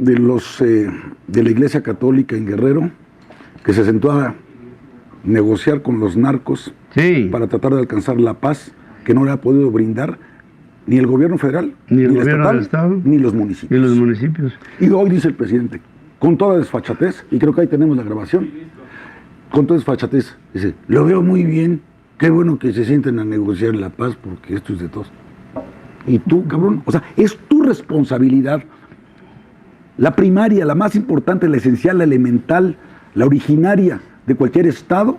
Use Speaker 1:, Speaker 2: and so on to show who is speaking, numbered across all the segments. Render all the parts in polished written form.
Speaker 1: de la Iglesia Católica en Guerrero, que se sentó a negociar con los narcos para tratar de alcanzar la paz que no le ha podido brindar ni el gobierno federal,
Speaker 2: ni el gobierno del Estado,
Speaker 1: ni los municipios. Y hoy dice el presidente, con toda desfachatez, y creo que ahí tenemos la grabación, con toda desfachatez, dice, lo veo muy bien, qué bueno que se sienten a negociar la paz porque esto es de todos. Y tú, cabrón, o sea, es tu responsabilidad, la primaria, la más importante, la esencial, la elemental, la originaria de cualquier Estado,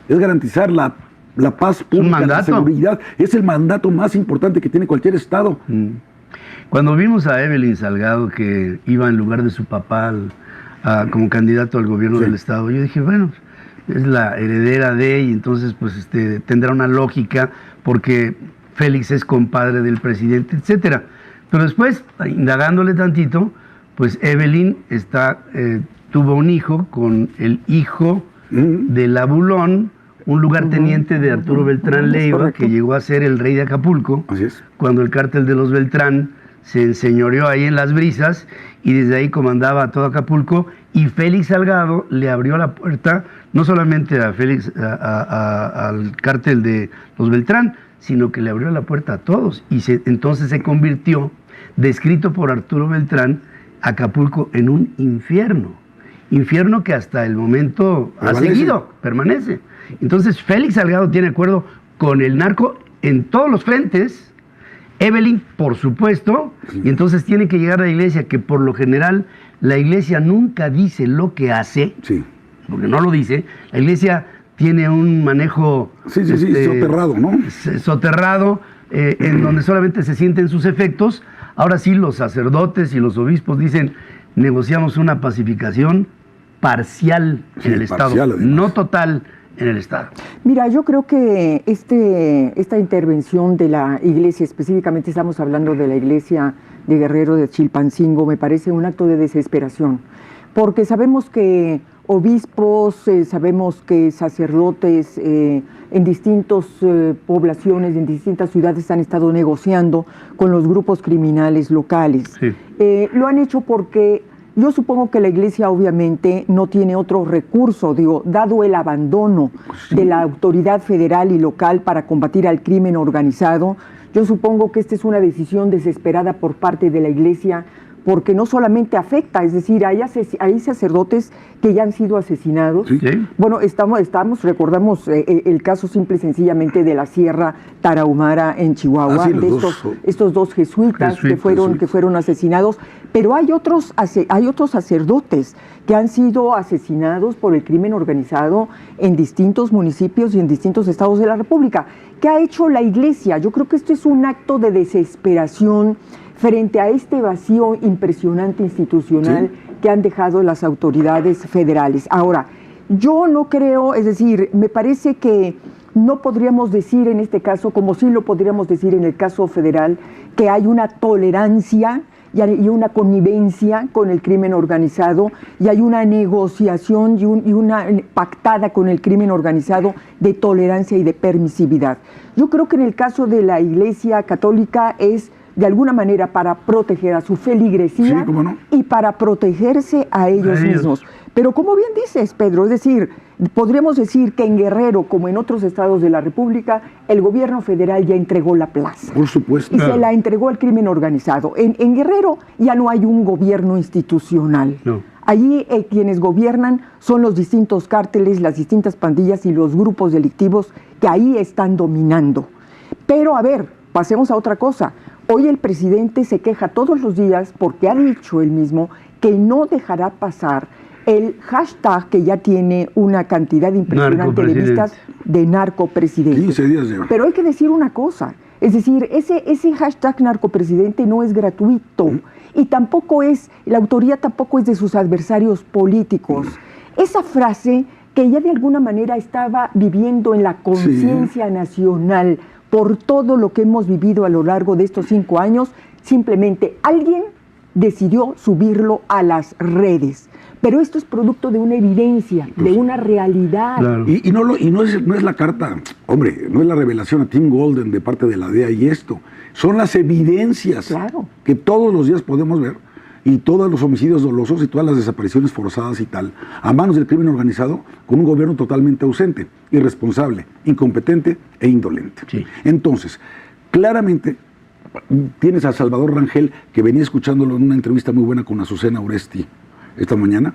Speaker 1: es garantizar la paz pública, la seguridad. Es el mandato más importante que tiene cualquier Estado.
Speaker 2: Cuando vimos a Evelyn Salgado, que iba en lugar de su papá como candidato al gobierno del Estado, yo dije, bueno, es la heredera de, y entonces pues tendrá una lógica, porque Félix es compadre del presidente, etcétera. Pero después, indagándole tantito, pues Evelyn tuvo un hijo con el hijo del Abulón, un lugarteniente de Arturo Beltrán Leiva, que llegó a ser el rey de Acapulco, cuando el cártel de los Beltrán se enseñoreó ahí en Las Brisas, y desde ahí comandaba a todo Acapulco, y Félix Salgado le abrió la puerta, no solamente a Félix, al cártel de los Beltrán, sino que le abrió la puerta a todos, y entonces se convirtió, descrito por Arturo Beltrán, Acapulco en un infierno que hasta el momento permanece. Entonces Félix Salgado tiene acuerdo con el narco en todos los frentes, Evelyn por supuesto, y entonces tiene que llegar a la iglesia, que por lo general la iglesia nunca dice lo que hace, porque no lo dice, la iglesia tiene un manejo
Speaker 1: soterrado, ¿no?
Speaker 2: Soterrado, en donde solamente se sienten sus efectos. Ahora sí, los sacerdotes y los obispos dicen, negociamos una pacificación parcial en el Estado, no total en el Estado.
Speaker 3: Mira, yo creo que esta intervención de la iglesia, específicamente estamos hablando de la iglesia de Guerrero de Chilpancingo, me parece un acto de desesperación, porque sabemos que obispos, sabemos que sacerdotes en distintas poblaciones, en distintas ciudades han estado negociando con los grupos criminales locales. Lo han hecho porque yo supongo que la iglesia obviamente no tiene otro recurso, dado el abandono de la autoridad federal y local para combatir al crimen organizado. Yo supongo que esta es una decisión desesperada por parte de la iglesia, porque no solamente afecta, es decir, hay sacerdotes que ya han sido asesinados. Bueno, recordamos el caso simple y sencillamente de la Sierra Tarahumara en Chihuahua, estos dos jesuitas que fueron asesinados, pero hay otros sacerdotes que han sido asesinados por el crimen organizado en distintos municipios y en distintos estados de la República. ¿Qué ha hecho la iglesia? Yo creo que esto es un acto de desesperación frente a este vacío impresionante institucional que han dejado las autoridades federales. Ahora, yo no creo, es decir, me parece que no podríamos decir en este caso, como sí lo podríamos decir en el caso federal, que hay una tolerancia y una connivencia con el crimen organizado, y hay una negociación y una pactada con el crimen organizado de tolerancia y de permisividad. Yo creo que en el caso de la Iglesia Católica es de alguna manera para proteger a su feligresía y para protegerse a ellos mismos. Pero como bien dices, Pedro, es decir, podríamos decir que en Guerrero, como en otros estados de la República, el gobierno federal ya entregó la plaza.
Speaker 1: Por supuesto.
Speaker 3: Y se la entregó al crimen organizado. En Guerrero ya no hay un gobierno institucional. Allí quienes gobiernan son los distintos cárteles, las distintas pandillas y los grupos delictivos que ahí están dominando. Pero a ver, pasemos a otra cosa. Hoy el presidente se queja todos los días porque ha dicho él mismo que no dejará pasar el hashtag que ya tiene una cantidad impresionante de vistas de narcopresidente.
Speaker 1: 15 días lleva.
Speaker 3: Pero hay que decir una cosa, es decir, ese hashtag narcopresidente no es gratuito y tampoco la autoría tampoco es de sus adversarios políticos. Esa frase que ya de alguna manera estaba viviendo en la conciencia nacional por todo lo que hemos vivido a lo largo de estos 5 años, simplemente alguien decidió subirlo a las redes. Pero esto es producto de una evidencia, de una realidad.
Speaker 1: Claro. Y no es la carta, hombre, no es la revelación a Tim Golden de parte de la DEA y esto. Son las evidencias que todos los días podemos ver y todos los homicidios dolosos y todas las desapariciones forzadas y tal, a manos del crimen organizado, con un gobierno totalmente ausente, irresponsable, incompetente e indolente.
Speaker 2: Sí.
Speaker 1: Entonces, claramente tienes a Salvador Rangel, que venía escuchándolo en una entrevista muy buena con Azucena Oresti esta mañana,